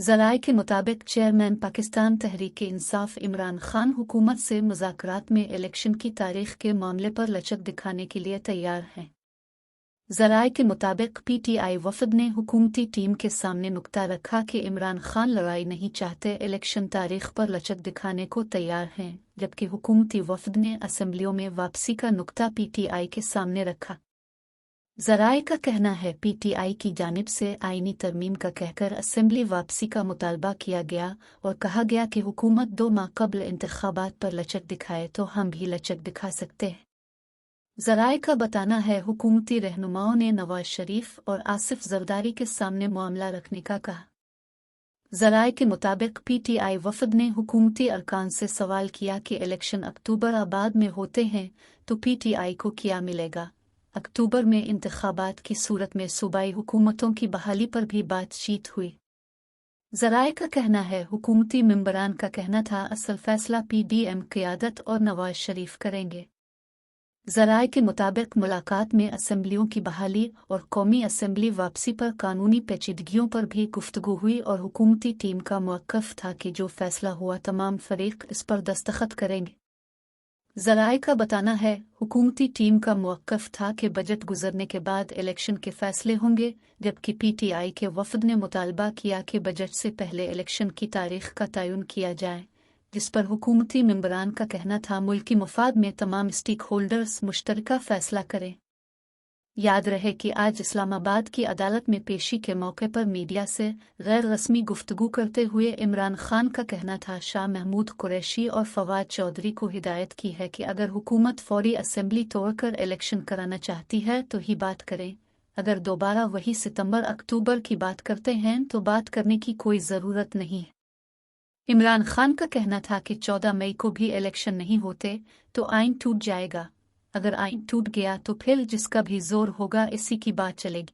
ज़राए के मुताबिक चेयरमैन पाकिस्तान तहरीक इंसाफ इमरान खान हुकूमत से मुज़ाकरात में इलेक्शन की तारीख के मामले पर लचक दिखाने के लिए तैयार हैं। ज़राए के मुताबिक पीटीआई वफ़द ने हुकूमती टीम के सामने नुक्ता रखा कि इमरान खान लड़ाई नहीं चाहते, इलेक्शन तारीख पर लचक दिखाने को तैयार हैं, जबकि हुकूमती वफ़द ने असम्बलियों में वापसी का नुक्ता पीटीआई के सामने रखा। ज़राए का कहना है पीटीआई की जानिब से आईनी तरमीम का कहकर असेंबली वापसी का मुतालबा किया गया और कहा गया कि हुकूमत 2 माह कब्ल इंतखाबात पर लचक दिखाए तो हम भी लचक दिखा सकते हैं। ज़राए का बताना है हुकूमती रहनुमाओं ने नवाज शरीफ और आसिफ जरदारी के सामने मामला रखने का कहा। ज़राए के मुताबिक पीटीआई वफ़द ने हुकूमती अरकान से सवाल किया कि इलेक्शन अक्टूबर आबाद में होते हैं तो पीटीआई को क्या मिलेगा। अक्टूबर में इंतखाबात की सूरत में सूबाई हुकूमतों की बहाली पर भी बातचीत हुई। ज़राए का कहना है हुकूमती मेंबरान का कहना था असल फैसला पीडीएम क़यादत और नवाज शरीफ करेंगे। ज़राए के मुताबिक मुलाकात में असम्बलियों की बहाली और कौमी असम्बली वापसी पर कानूनी पेचीदगियों पर भी गुफ्तगू हुई और हुकूमती टीम का मौक़िफ़ था कि जो फैसला हुआ तमाम फरीक इस पर दस्तखत करेंगे। ज़राए का बताना है हुकूमती टीम का मौक़िफ़ था कि बजट गुजरने के बाद इलेक्शन के फैसले होंगे, जबकि पीटीआई के वफ़द ने मुतालबा किया कि बजट से पहले इलेक्शन की तारीख का तयन किया जाए, जिस पर हुकूमती मेंबरान का कहना था मुल्की मफाद में तमाम स्टेक होल्डर्स मुश्तरका फ़ैसला करें। याद रहे कि आज इस्लामाबाद की अदालत में पेशी के मौके पर मीडिया से गैर रस्मी गुफ्तगू करते हुए इमरान खान का कहना था शाह महमूद कुरैशी और फवाद चौधरी को हिदायत की है कि अगर हुकूमत फौरी असेंबली तोड़कर इलेक्शन कराना चाहती है तो ही बात करें, अगर दोबारा वही सितंबर अक्टूबर की बात करते हैं तो बात करने की कोई ज़रूरत नहीं है। इमरान खान का कहना था कि 14 मई को भी इलेक्शन नहीं होते तो आइन टूट जाएगा, अगर आइन टूट गया तो फिर जिसका भी जोर होगा इसी की बात चलेगी।